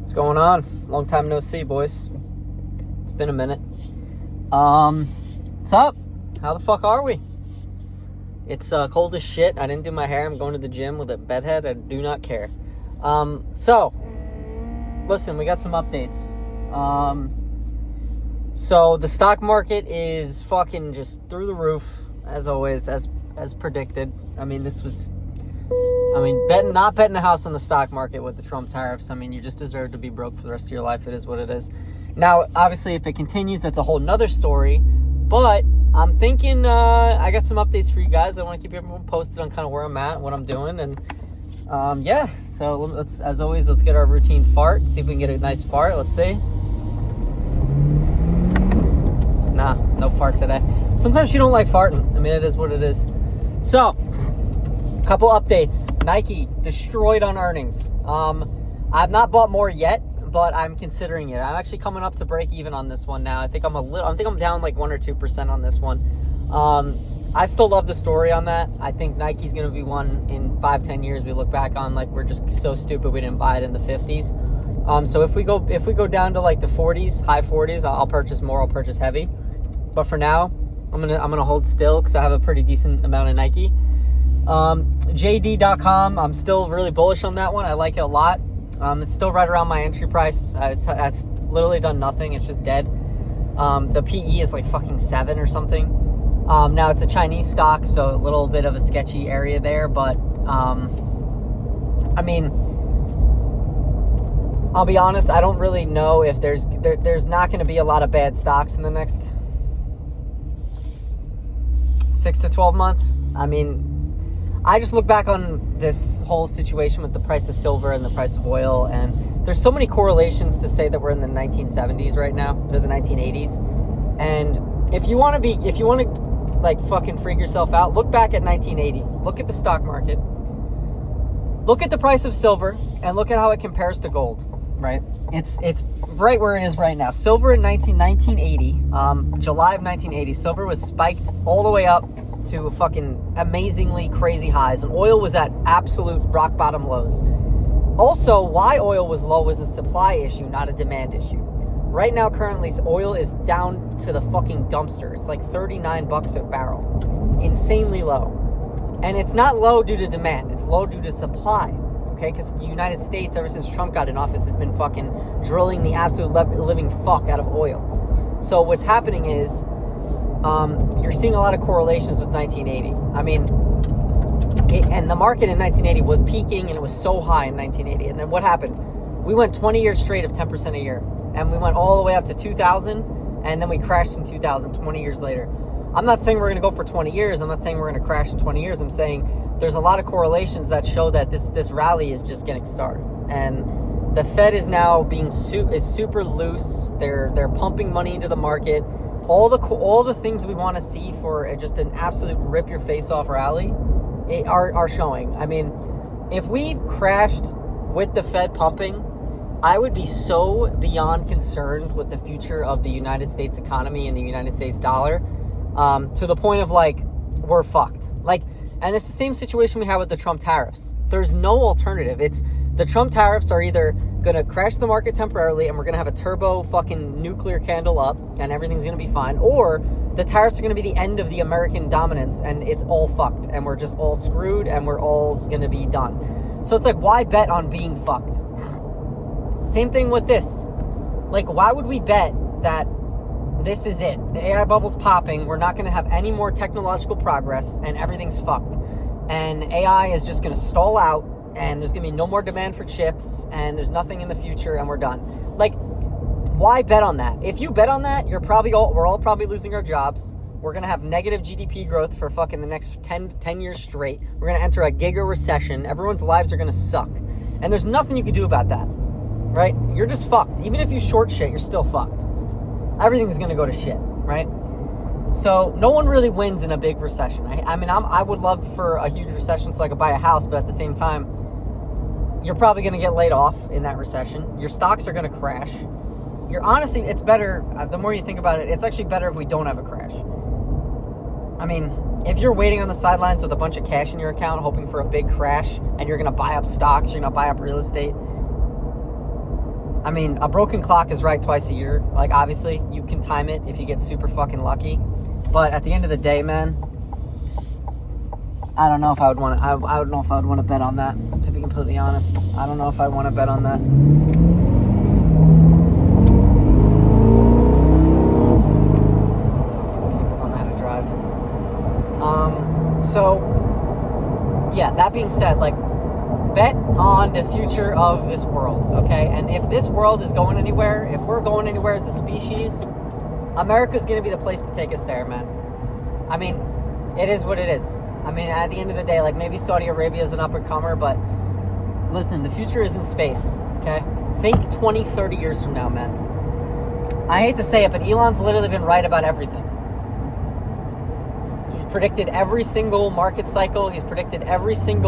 What's going on? Long time no see, boys. It's been a minute. What's up? How the fuck are we? It's cold as shit. I didn't do my hair. I'm going to the gym with a bedhead. I do not care. So, listen, we got some updates. So the stock market is fucking just through the roof, as always, as predicted. Not betting the house on the stock market with the Trump tariffs. I mean, you just deserve to be broke for the rest of your life. It is what it is. Now, obviously, if it continues, that's a whole nother story. But I'm thinking I got some updates for you guys. I want to keep everyone posted on kind of where I'm at, what I'm doing. And, yeah. So, let's get our routine fart. See if we can get a nice fart. Let's see. Nah, no fart today. Sometimes you don't like farting. I mean, it is what it is. So, couple updates. Nike destroyed on earnings. I've not bought more yet, but I'm considering it. I'm actually coming up to break even on this one now. I think I'm down like 1 or 2% on this one. I still love the story on that. I think Nike's going to be one in 5-10 years we look back on like we're just so stupid we didn't buy it in the 50s. So if we go down to like the 40s, high 40s, I'll purchase more. I'll purchase heavy. But for now, I'm gonna hold still because I have a pretty decent amount of Nike. JD.com, I'm still really bullish on that one. I like it a lot. It's still right around my entry price. It's literally done nothing. It's just dead. The PE is like fucking 7 or something. Now it's a Chinese stock, so a little bit of a sketchy area there. But I mean, I'll be honest. I don't really know if there's not going to be a lot of bad stocks in the next 6 to 12 months. I mean, I just look back on this whole situation with the price of silver and the price of oil, and there's so many correlations to say that we're in the 1970s right now, or the 1980s. And if you want to like fucking freak yourself out, look back at 1980. Look at the stock market. Look at the price of silver, and look at how it compares to gold. Right? It's right where it is right now. Silver in 1980, July of 1980, silver was spiked all the way up to fucking amazingly crazy highs, and oil was at absolute rock bottom lows. Also, why oil was low was a supply issue, not a demand issue. Right now, currently, oil is down to the fucking dumpster. It's like $39 a barrel. Insanely low. And it's not low due to demand. It's low due to supply. Okay, because the United States, ever since Trump got in office, has been fucking drilling the absolute living fuck out of oil. So what's happening is you're seeing a lot of correlations with 1980. I mean, and the market in 1980 was peaking, and it was so high in 1980. And then what happened? We went 20 years straight of 10% a year. And we went all the way up to 2000, and then we crashed in 2000, 20 years later. I'm not saying we're going to go for 20 years. I'm not saying we're going to crash in 20 years. I'm saying there's a lot of correlations that show that this rally is just getting started. And the Fed is now is super loose. They're pumping money into the market. All the things we want to see for just an absolute rip your face off rally are showing. I mean, if we crashed with the Fed pumping, I would be so beyond concerned with the future of the United States economy and the United States dollar, to the point of like, we're fucked. Like, and it's the same situation we have with the Trump tariffs. There's no alternative. It's the Trump tariffs are either going to crash the market temporarily and we're going to have a turbo fucking nuclear candle up and everything's going to be fine, or the tariffs are going to be the end of the American dominance and it's all fucked and we're just all screwed and we're all going to be done. So it's like, why bet on being fucked? Same thing with this. Like, why would we bet that this is it? The AI bubble's popping. We're not going to have any more technological progress and everything's fucked. And AI is just going to stall out and there's going to be no more demand for chips and there's nothing in the future and we're done. Like, why bet on that? If you bet on that, we're all probably losing our jobs. We're going to have negative GDP growth for fucking the next 10 years straight. We're going to enter a giga recession. Everyone's lives are going to suck. And there's nothing you can do about that. Right? You're just fucked. Even if you short shit, you're still fucked. Everything's going to go to shit, right? So no one really wins in a big recession. I would love for a huge recession so I could buy a house, but at the same time, you're probably going to get laid off in that recession. Your stocks are going to crash. Honestly, it's better, the more you think about it, it's actually better if we don't have a crash. I mean, if you're waiting on the sidelines with a bunch of cash in your account, hoping for a big crash, and you're going to buy up stocks, you're going to buy up real estate, I mean, a broken clock is right twice a year. Like, obviously, you can time it if you get super fucking lucky. But at the end of the day, man, I don't know if I would want to. I don't know if I would want to bet on that. To be completely honest, I don't know if I want to bet on that. Fucking people don't know how to drive. So yeah. That being said, like, bet on the future of this world, okay? And if this world is going anywhere, if we're going anywhere as a species, America's gonna be the place to take us there, man. I mean, it is what it is. I mean, at the end of the day, like, maybe Saudi Arabia is an up-and-comer, but listen, the future is in space, okay? Think 20, 30 years from now, man. I hate to say it, but Elon's literally been right about everything. He's predicted every single market cycle. He's predicted everything.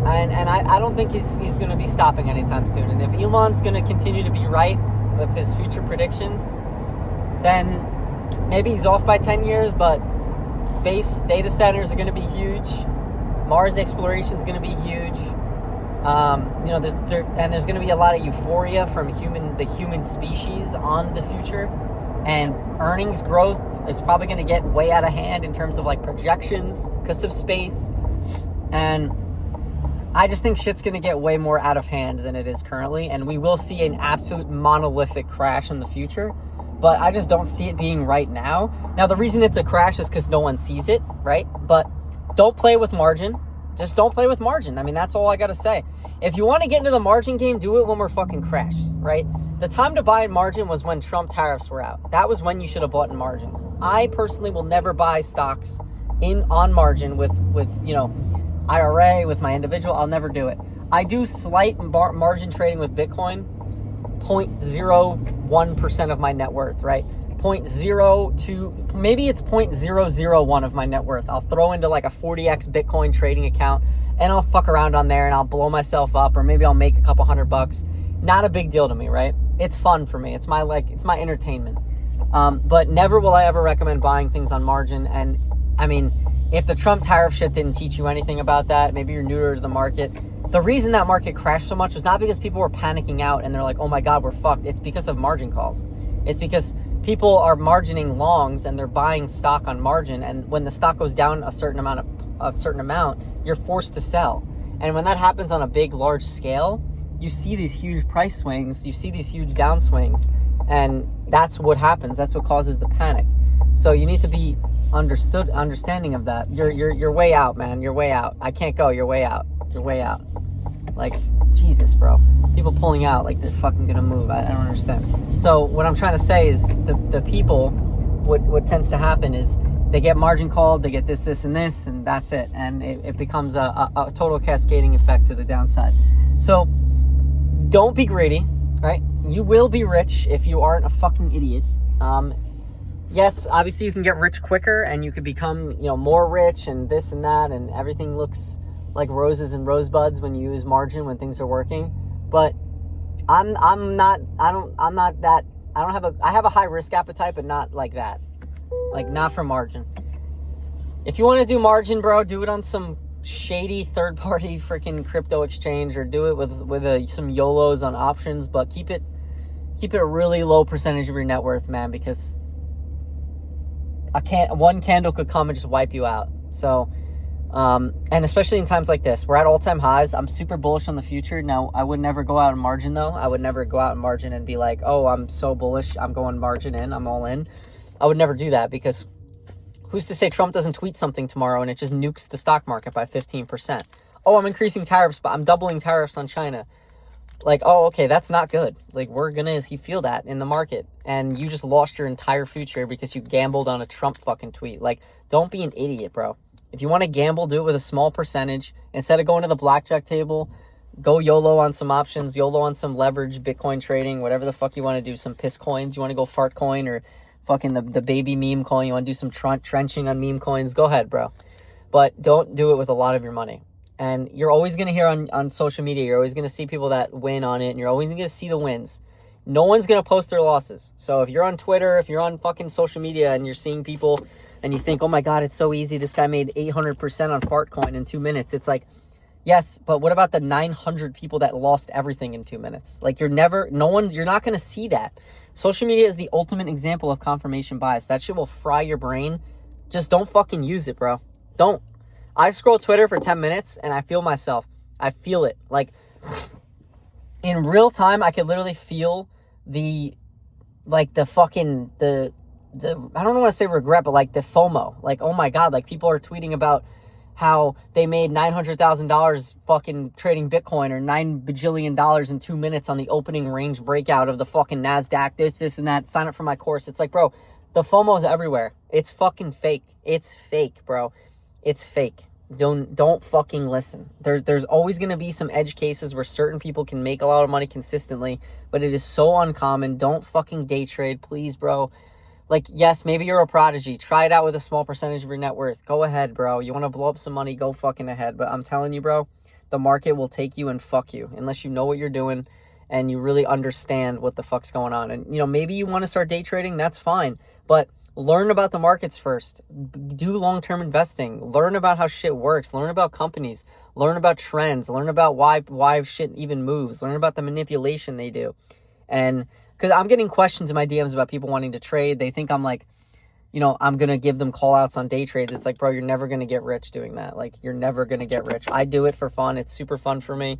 And I don't think he's going to be stopping anytime soon. And if Elon's going to continue to be right with his future predictions, then maybe he's off by 10 years, but space data centers are going to be huge. Mars exploration is going to be huge. There's going to be a lot of euphoria from the human species on the future, and earnings growth is probably going to get way out of hand in terms of like projections because of space. And I just think shit's going to get way more out of hand than it is currently, and we will see an absolute monolithic crash in the future. But I just don't see it being right now. Now, the reason it's a crash is because no one sees it, right? But don't play with margin. Just don't play with margin. I mean, that's all I got to say. If you want to get into the margin game, do it when we're fucking crashed, right? The time to buy in margin was when Trump tariffs were out. That was when you should have bought in margin. I personally will never buy stocks on margin with IRA, with my individual. I'll never do it. I do slight margin trading with Bitcoin. 0.01% of my net worth, right? 0.02, maybe it's 0.001 of my net worth. I'll throw into like a 40x Bitcoin trading account and I'll fuck around on there and I'll blow myself up, or maybe I'll make a couple $100. Not a big deal to me, right? It's fun for me. It's my entertainment. But never will I ever recommend buying things on margin. And I mean, if the Trump tariff shit didn't teach you anything about that, maybe you're newer to the market. The reason that market crashed so much was not because people were panicking out and they're like, oh my God, we're fucked. It's because of margin calls. It's because people are margining longs and they're buying stock on margin. And when the stock goes down a certain amount, you're forced to sell. And when that happens on a big, large scale, you see these huge price swings, you see these huge downswings, and that's what happens. That's what causes the panic. So you need to be understanding of that. You're way out, man. You're way out. I can't go. You're way out. You're way out. Like, Jesus, bro. People pulling out like they're fucking gonna move. I don't understand. So what I'm trying to say is the people, what tends to happen is they get margin called, they get this, and this, and that's it. And it becomes a total cascading effect to the downside. So don't be greedy, right? You will be rich if you aren't a fucking idiot. Yes, obviously you can get rich quicker and you can become, more rich and this and that, and everything looks like roses and rosebuds when you use margin when things are working. But I have a high risk appetite, but not like that. Like, not for margin. If you want to do margin, bro, do it on some shady third-party freaking crypto exchange, or do it with some YOLOs on options, but keep it a really low percentage of your net worth, man, because one candle could come and just wipe you out. So, and especially in times like this, we're at all-time highs. I'm super bullish on the future. Now, I would never go out in margin, though. I would never go out in margin and be like, oh, I'm so bullish, I'm going margin in, I'm all in. I would never do that, because who's to say Trump doesn't tweet something tomorrow and it just nukes the stock market by 15%? Oh, I'm increasing tariffs, but I'm doubling tariffs on China. Like, oh, okay, that's not good. Like, you feel that in the market, and you just lost your entire future because you gambled on a Trump fucking tweet. Like, don't be an idiot, bro. If you want to gamble, do it with a small percentage. Instead of going to the blackjack table, go YOLO on some options, YOLO on some leverage, Bitcoin trading, whatever the fuck you want to do, some piss coins. You want to go fart coin, or fucking the baby meme coin. You want to do some trenching on meme coins. Go ahead, bro. But don't do it with a lot of your money. And you're always going to hear on social media, you're always going to see people that win on it, and you're always going to see the wins. No one's going to post their losses. So if you're on Twitter, if you're on fucking social media and you're seeing people and you think, oh my God, it's so easy, this guy made 800% on Fartcoin in 2 minutes. It's like, Yes, but what about the 900 people that lost everything in 2 minutes? Like, you're not going to see that. Social media is the ultimate example of confirmation bias. That shit will fry your brain. Just don't fucking use it, bro. Don't. I scroll Twitter for 10 minutes and I feel myself. I feel it. Like, in real time, I could literally feel the I don't want to say regret, but like the FOMO. Like, oh my God, like people are tweeting about how they made $900,000 fucking trading Bitcoin, or $9 bajillion in 2 minutes on the opening range breakout of the fucking NASDAQ, this and that. Sign up for my course. It's like, bro, the FOMO is everywhere. It's fucking fake. It's fake, bro. It's fake. Don't fucking listen. There's always going to be some edge cases where certain people can make a lot of money consistently, but it is so uncommon. Don't fucking day trade, please, bro. Like, yes, maybe you're a prodigy. Try it out with a small percentage of your net worth. Go ahead, bro. You want to blow up some money, go fucking ahead. But I'm telling you, bro, the market will take you and fuck you unless you know what you're doing and you really understand what the fuck's going on. And, maybe you want to start day trading. That's fine. But learn about the markets first. Do long-term investing. Learn about how shit works. Learn about companies. Learn about trends. Learn about why shit even moves. Learn about the manipulation they do. And because I'm getting questions in my DMs about people wanting to trade. They think I'm like, I'm going to give them call outs on day trades. It's like, bro, you're never going to get rich doing that. Like, you're never going to get rich. I do it for fun. It's super fun for me.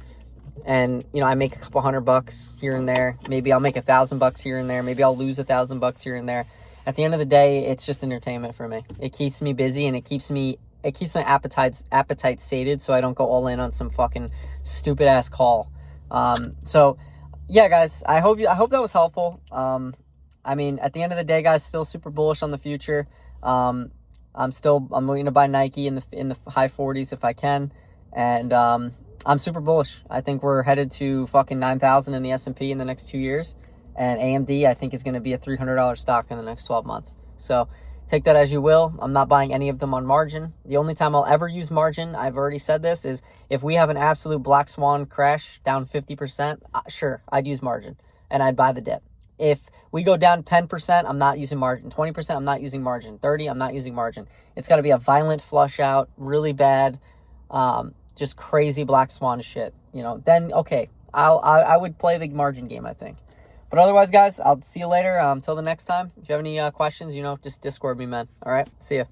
And, I make a couple $100 here and there. Maybe I'll make $1,000 here and there. Maybe I'll lose $1,000 here and there. At the end of the day, it's just entertainment for me. It keeps me busy and it keeps my appetite sated, so I don't go all in on some fucking stupid ass call. So yeah, guys, I hope that was helpful. At the end of the day, guys, still super bullish on the future. I'm going to buy Nike in the high 40s if I can, and I'm super bullish. I think we're headed to fucking 9,000 in the S&P in the next 2 years. And AMD, I think, is going to be a $300 stock in the next 12 months. So take that as you will. I'm not buying any of them on margin. The only time I'll ever use margin, I've already said this, is if we have an absolute black swan crash down 50%, sure, I'd use margin and I'd buy the dip. If we go down 10%, I'm not using margin. 20%, I'm not using margin. 30%, I'm not using margin. It's got to be a violent flush out, really bad, just crazy black swan shit. Then, okay, I would play the margin game, I think. But otherwise, guys, I'll see you later. Until the next time, if you have any questions, just Discord me, man. All right? See ya.